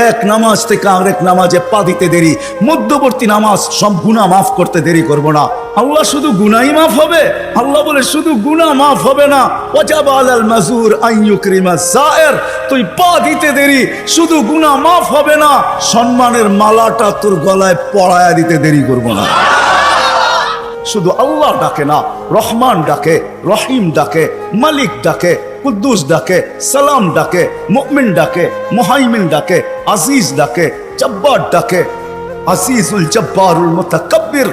এক নামাজ থেকে আরেক নামাজে পা দিতে দেরি, মধ্যবর্তী নামাজ সব গুনাহ মাফ করতে দেরি করব না। আল্লাহ শুধু গুনাহই মাফ হবে? আল্লাহ বলে শুধু গুনাহ মাফ হবে না, ওয়াজাবা আলাল মাজুর আন ইউকরিমা যায়ের, তুই পা দিতে দেরি, শুধু গুনাহ মাফ হবে না, সম্মানের মালাটা তোর গলায় পরায়া দিতে দেরি করব না। শুধু আল্লাহ ডাকে না, রহমান ডাকে, রহিম ডাকে, মালিক ডাকে, কুদ্দুস ডাকে, সালাম ডাকে, মুমিন ডাকে, মুহাইমিন ডাকে, আজিজ ডাকে, জব্বার ডাকে। আজিজুল জব্বারুল মুতাকাব্বির,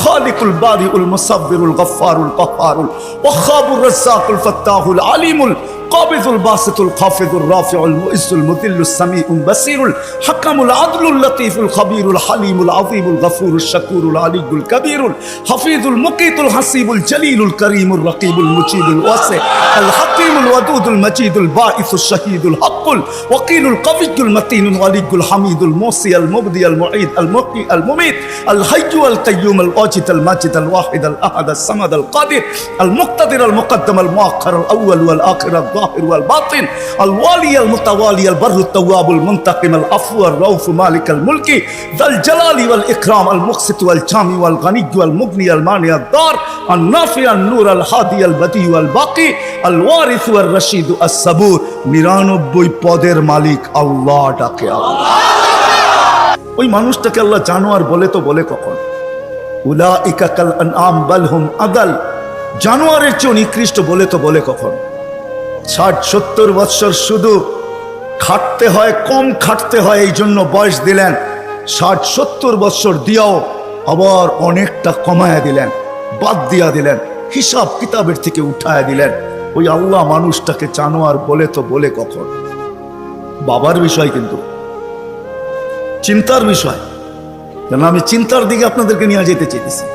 খালিকুল বারিউল মুসাব্বিরুল গফফারুল কহ্হারুল ওয়াহাবুর রাজ্জাকুল ফাত্তাহুল আলিমুল কাবিদুল বাসিতুল খাফিদুর রাফিউল মুইজ্জুল মুদিল্লুস সামিউল বাসিরুল হাকামুল আদলুল লতীফুল খবীরুল হালিমুল আযীমুল গফুরুশ শাকুরুল আলিয়ুল কবীরুল হাফিজুল মুকিতুল হাসিবুল জলিলুল করিমুর রকিবুল মুজিবুল ওয়াসি আল হাকিমুল ওয়াদুদুল মজিদুল বাঈসুশ শাহীদুল হকুল ওয়াকিলুল কবিয়ুল মতিনুল ওয়ালিয়ুল হামিদুল মুসি আল মুবদি আল মুঈদ আল মুকি আল মুমিত আল হাইয়্যু আল কাইয়্যুম আল ওয়াজিদ আল মাজিদ আল ওয়াহিদ আল আহাদ আল সামাদ আল কাদির আল মুক্তাদির আল মুকদ্দম আল মুআখ্খার আল আউয়াল ওয়াল আখির আল الظاهر والباطن الوالي المتوالي البر التواب المنتقم العفو الرؤوف مالك الملك ذا الجلال والإكرام المقسط والجامع والغني والمغني المانع الضار النافع النور الهادي البديع والباقي الوارث والرشيد الصبور 99 পদের মালিক আল্লাহ ডাকে আল্লাহ। ওই মানুষটাকে আল্লাহ জানোয়ার বলে তো বলে কখন? উলাইকা কাল আনআম বাল হুম আদাল, জানোয়ারের চেয়ে নিকৃষ্ট বলে তো বলে কখন? 60-70 বৎসর শুধু খাটতে হয়, কম খাটতে হয়, এই জন্য বয়স দিলেন। 60-70 বৎসর দিয়াও আবার অনেকটা কমায়া দিলেন, বাদ দিয়া দিলেন, হিসাব কিতাবের থেকে উঠায়া দিলেন। ওই আল্লাহ মানুষটাকে জানোয়ার বলে তো বলে কখন? বাবার বিষয়, কিন্তু চিন্তার বিষয়। কেন আমি চিন্তার দিকে আপনাদেরকে নিয়ে যেতে চাইতেছি।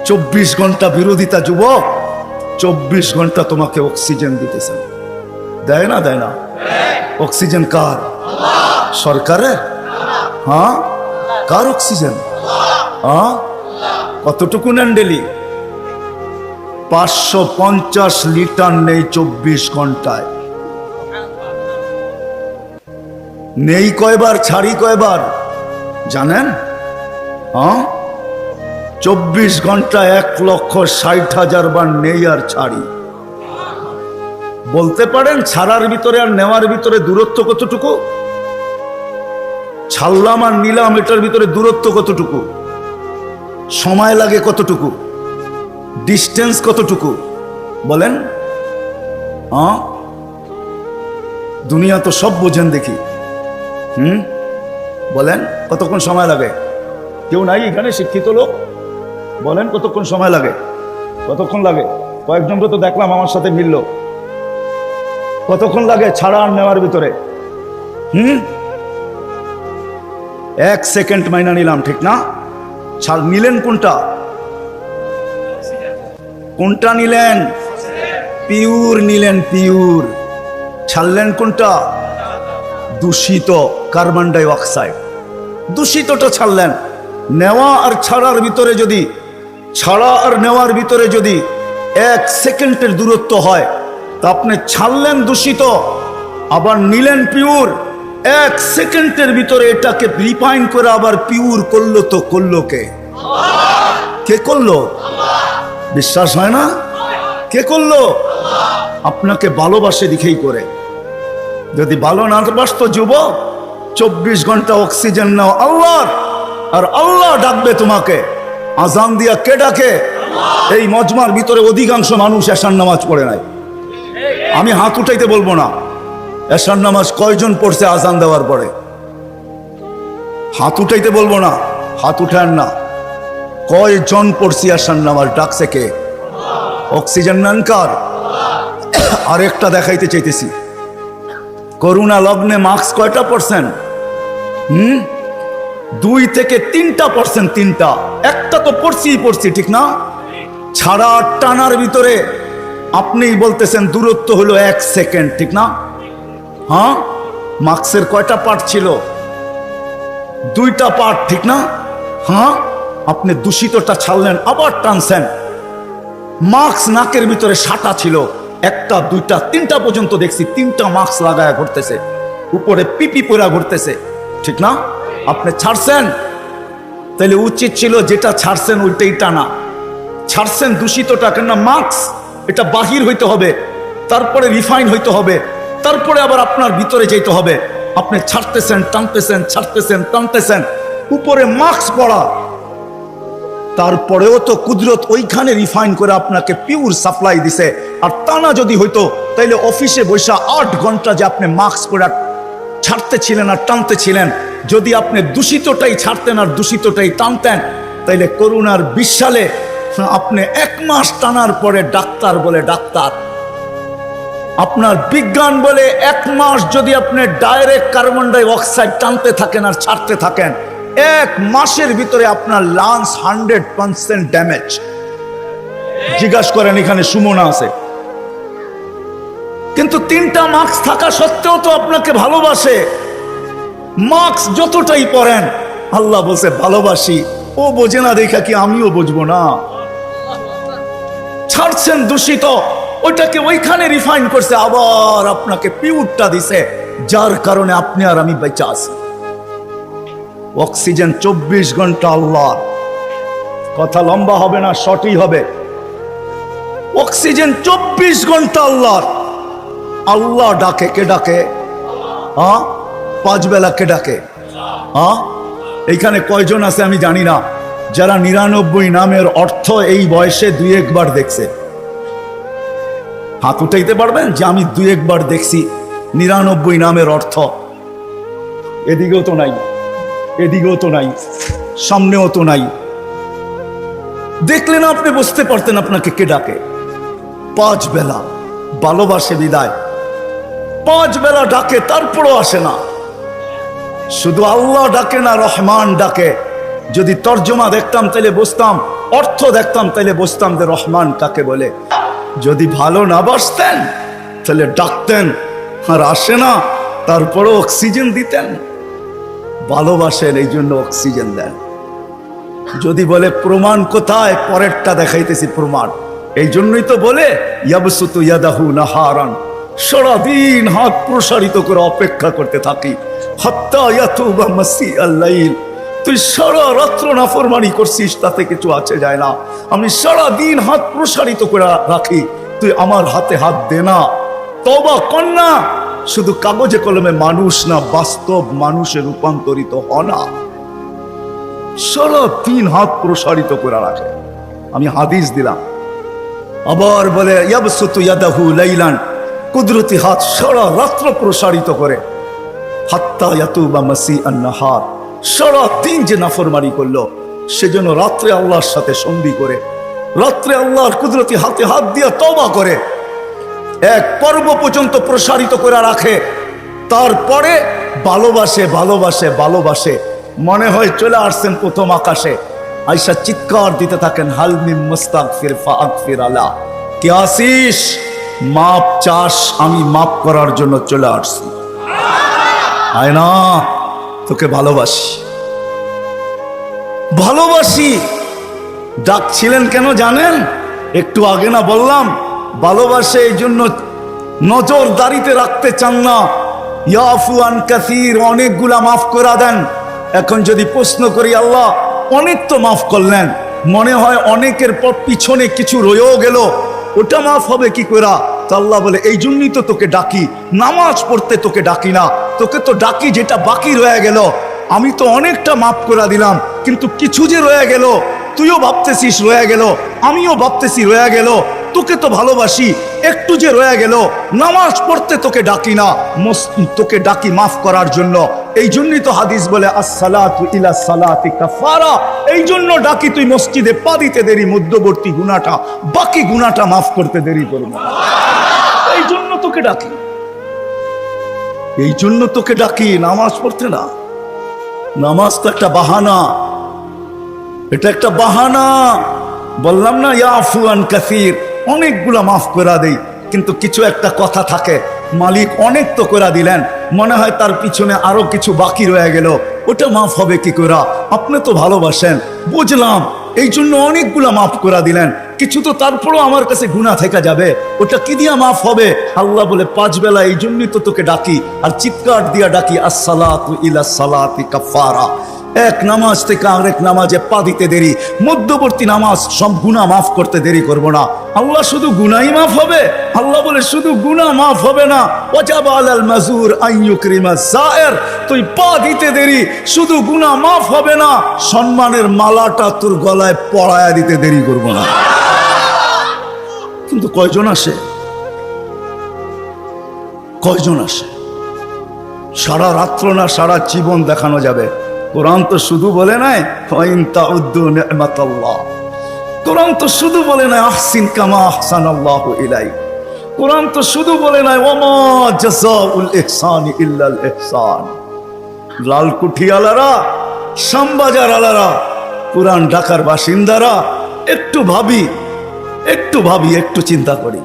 24 ঘন্টা বিরোধিতা যুবক, 24 ঘন্টা তোমাকে অক্সিজেন দিতেছেন। দেয় না? দেয় না? অক্সিজেন কার? সরকারের? হ্যাঁ, কার অক্সিজেন? হ্যাঁ, কতটুকু নেন ডেলি? 550 লিটার নেই 24 ঘন্টায়। নেই কয়বার, ছাড়ি কয়বার জানেন? হ্যাঁ, 24 ঘন্টা 1,60,000 বার নেই আর ছাড়ি। বলতে পারেন ছাড়ার ভিতরে আর নেওয়ার ভিতরে দূরত্ব কতটুকু? ছাড়লাম আর নিলাম, এটার ভিতরে দূরত্ব কতটুকু? সময় লাগে কতটুকু? ডিস্টেন্স কতটুকু? বলেন। হ্যাঁ, দুনিয়া তো সব বোঝেন দেখি। বলেন কতক্ষণ সময় লাগে? কেউ নাই এখানে শিক্ষিত লোক? বলেন কতক্ষণ সময় লাগে? কতক্ষণ লাগে? কয়েকজনকে তো দেখলাম আমার সাথে মিলল। কতক্ষণ লাগে ছাড়া আর নেওয়ার ভিতরে? 1 সেকেন্ড মাইনা নিলাম, ঠিক না? ছাড় নিলেন কোনটা? কোনটা নিলেন? পিওর নিলেন, পিওর। ছাড়লেন কোনটা? দূষিত কার্বন ডাই অক্সাইড, দূষিতটা ছাড়লেন। নেওয়া আর ছাড়ার ভিতরে যদি, ছাড়া আর নেওয়ার ভিতরে যদি 1 সেকেন্ডের দূরত্ব হয়, তা আপনি ছাড়লেন দূষিত, আবার নিলেন পিওর। 1 সেকেন্ডের ভিতরে এটাকে রিফাইন করে আবার পিওর করলো, তো করলো কে? কে করলো? বিশ্বাস হয় না? কে করলো? আপনাকে ভালোবাসে দিকেই করে। যদি ভালো না বাসতো যুবক, 24 ঘন্টা অক্সিজেন নাও আল্লাহর, আর আল্লাহ ডাকবে তোমাকে। আজান দিয়া কে ডাকে? এই মজমার ভিতরে অধিকাংশ মানুষ এশার নামাজ পড়ে নাই। আমি হাত উঠাইতে বলবো না, এশার নামাজ কয়জন পড়ছে আজান দেওয়ার পরে? হাত উঠাইতে বলবো না, হাত উঠান না। কয়জন পড়ছি এশার নামাজ? ডাকছে কে? অক্সিজেন নেন কার? আরেকটা দেখাইতে চাইতেছি। করোনা লগ্নে মাস্ক কয়টা পড়ছেন? 2 থেকে 3%। 3টা, একটা তো পড়ছি, ঠিক না? ছাড়া টানার ভিতরে আপনি বলতেছেন দূরত্ব হলো 1 সেকেন্ড, ঠিক না? হ্যাঁ, মাস্কের কয়টা পার্ট ছিল? 2টা পার্ট, ঠিক না? হ্যাঁ, আপনি দূষিতটা ছাড়লেন, আবার টানছেন। মাস্ক নাকের ভিতরে সাটা ছিল, 1টা 2টা 3টা পর্যন্ত দেখছি 3টা মাস্ক লাগায়া ঘুরতেছে, উপরে পিপি পরা ঘুরতেছে। ঠিক না? আপনি ছাড়ছেন, তাহলে উচিত ছিল যেটা ছাড়ছেন ওইটাই টানা। ছাড়ছেন দূষিতটা, কেননা মাস্ক এটা বাহির হইতে হবে, তারপরে রিফাইন হইতে হবে, তারপরে আবার আপনার ভিতরে যেতে হবে। আপনি ছাড়তেছেন, টানতেছেন, ছাড়তেছেন, টানতেছেন, উপরে মাস্ক পড়া, তারপরেও তো কুদরত ওইখানে রিফাইন করে আপনাকে পিওর সাপ্লাই দিছে। আর টানা যদি হইতো, তাইলে অফিসে বসে 8 ঘন্টা যে আপনি মাস্ক পরে ছাড়তেছিলেন আর টানতেছিলেন, যদি আপনি দূষিতটাই ছাড়তেন আর দূষিতটাই টানতেন, তাইলে করোনার 20 সালে আপনি 1 মাস টানার পরে ডাক্তার বলে ডাক্তার, আপনার বিজ্ঞান বলে 1 মাস যদি আপনি ডাইরেক্ট কার্বন ডাই অক্সাইড টানতে থাকেন আর ছাড়তে থাকেন, 1 মাসের ভিতরে আপনার লাংস 100% ড্যামেজ। জিজ্ঞাসা করেন, এখানে সুমনা আছে, কিন্তু 3টা মাস্ক থাকা সত্ত্বেও তো আপনাকে ভালোবাসে। মাস্ক যতটাই পরেন, আল্লাহ বলছে ভালোবাসি, ও বোঝে না দেখা কি আমিও বুঝবো না? ছাড়ছেন দূষিত, ওইটাকে ওইখানে রিফাইন করছে, আবার আপনাকে পিউরটা দিছে, যার কারণে আপনি আর আমি বেঁচে আছি। অক্সিজেন 24 ঘন্টা আল্লাহ। কথা লম্বা হবে না, শর্টই হবে। অক্সিজেন 24 ঘন্টা আল্লাহ। আল্লাহ ডাকে, কে ডাকে? 5 বেলা কে ডাকে? এইখানে কয়জন আছে আমি জানি না, যারা 99 নামের অর্থ এই বয়সে 2-1 বার দেখছে? হাত উঠাইতে পারবেন যে আমি 2-1 বার দেখছি 99 নামের অর্থ? এদিকেও তো নাই, এদিকেও তো নাই, সামনেও তো নাই। দেখলেন আপনি বুঝতে পারতেন আপনাকে কে ডাকে। 5 বেলা ভালোবাসে বিদায়, 5 বেলা ডাকে, তারপরও আসে না। শুধু আল্লাহ ডাকে না, রহমান ডাকে। যদি তর্জমা দেখতাম তাহলে বুঝতাম, অর্থ দেখতাম তাহলে বুঝতাম যে রহমান কাকে বলে। যদি ভালো না বাসতেন তাহলে ডাকতেন আর আসে না, তারপরও অক্সিজেন দিতেন। ভালোবাসেন, এই জন্য অক্সিজেন দেন। যদি বলে প্রমাণ কোথায়, পরেরটা দেখাইতেছি প্রমাণ। এই জন্যই তো বলে ইয়াবসুতু ইয়াদাহু নাহারান, সারাদিন হাত প্রসারিত করে অপেক্ষা করতে থাকি, হাত্তা ইয়াতুবা মাসিআল লাইল। তুই সারা রাত্র নাফরমানি করছিস, তাতে কিছু আছে যায় না। আমি সারাদিন হাত প্রসারিত করে রাখি, তুই আমার হাতে হাত দে না, তওবা কর না। শুধু কাগজে কলমে মানুষ না, বাস্তব মানুষে রূপান্তরিত হ না। সারাদিন হাত প্রসারিত করে রাখে। আমি হাদিস দিলাম, আবার বলে ইয়াবসুতু ইয়াদাহু লাইলান, কুদরতি হাত সারা রাত্র প্রসারিত করে, হাত্তা ইয়াতুবা মাসিআন নাহার। সারাদিন যে নাফরমানি করলো, সেজন্য রাত্রে আল্লাহর সাথে সন্ধি করে, রাত্রে আল্লাহর কুদরতি হাতে হাত দিয়ে তওবা করে, 1 পর্ব পর্যন্ত প্রসারিত করে রাখে। তারপরে ভালোবাসে, ভালোবাসে, ভালোবাসে। মনে হয় চলে আসছেন প্রথম আকাশে, আয়েশা চিৎকার দিতে থাকেন, হাল মিন মুস্তাগফির ফাগফির আলা। কে আসিস? মাপ চাস, আমি মাপ করার জন্য চলে আসছি। আয় না, তোকে ভালোবাসি, ভালোবাসি। ডাকছিলেন কেন জানেন? একটু আগে না বললাম, ভালোবাসে এই জন্য নজরদারিতে রাখতে চান না। ইয়াফু আন কাসীর, অনেকগুলা মাফ করে দেন। এখন যদি প্রশ্ন করি, আল্লাহ অনেক তো মাফ করলেন, মনে হয় অনেকের পর পিছনে কিছু রয়েও গেল, ওটা মাফ হবে কি করে? তো আল্লাহ বলে, এই জন্যই তো তোকে ডাকি, নামাজ পড়তে তোকে ডাকি না, তোকে তো ডাকি যেটা বাকি রয়ে গেল। আমি তো অনেকটা মাফ করে দিলাম, কিন্তু কিছু যে রয়ে গেল, তুইও ভাবতেছিস রয়ে গেল, আমিও ভাবতেছি রয়ে গেল, তোকে তো ভালোবাসি, একটু যে রয়ে গেল, নামাজ পড়তে তোকে ডাকি না, তোকে ডাকি মাফ করার জন্য। এই জন্যই তো হাদিস বলে আসসালাতু ইলা সালাতি কাফারা। এই জন্য ডাকি, তুই মসজিদে পা দিতে দেরি, মধ্যবর্তী গুনাহটা, বাকি গুনাহটা মাফ করতে দেরি করবো। এই জন্য তোকে ডাকি, এই জন্য তোকে ডাকি, নামাজ পড়তে না। নামাজ তো একটা বাহানা, এটা একটা বাহানা। বললাম না ইয়াফু আন কাসীর, অনেকগুলা মাফ করে দেই, কিন্তু কিছু একটা কথা থাকে, মালিক অনেক তো করে দিলেন, মনে হয় তার পিছনে আরো কিছু বাকি রয়ে গেল, ওটা মাফ হবে কি করে? আপনি তো ভালোবাসেন, বুঝলাম, এই জন্য অনেকগুলা মাফ করে দিলেন। কিছু তো তারপরও আমার কাছে গুনাহ থেকে যাবে, ওটা কি দিয়া মাফ হবে? আল্লাহ বলে 5 বেলা এই জন্যই তো তোকে ডাকি আর চিৎকার দিয়া ডাকি, আসসালাতু ইলা সালাতি কাফারা। এক নামাজ থেকে আরেক নামাজে পা দিতে দেরি, মধ্যবর্তী নামাজ সব গুনাহ মাফ করতে দেরি করব না। আল্লাহ শুধু গুনাহই মাফ হবে? আল্লাহ বলে শুধু গুনাহ মাফ হবে না, ওয়াজাবা আলাল মাজুর আন ইউকরিমা যায়ের, তুই পা দিতে দেরি, শুধু গুনাহ মাফ হবে না, সম্মানের মালাটা তোর গলায় পরায়া দিতে দেরি করব না। কিন্তু কয়জন আসে? কয়জন আসে? সারা রাত্র না সারা জীবন দেখানো যাবে। কোরআন তো শুধু বলে নাই ওয়াইন তাউদ্দু নি'মাতাল্লাহ, কোরআন তো শুধু বলে নাই আহসিন কামা আহসানাল্লাহু ইলাইক, কোরআন তো শুধু বলে নাই ওয়ামা জাযাউল ইহসানি ইল্লাল ইহসান। লালকুঠি আলারা, শ্যামবাজার আলারা, পুরান ঢাকার বাসিন্দারা, একটু ভাবি, একটু চিন্তা করি।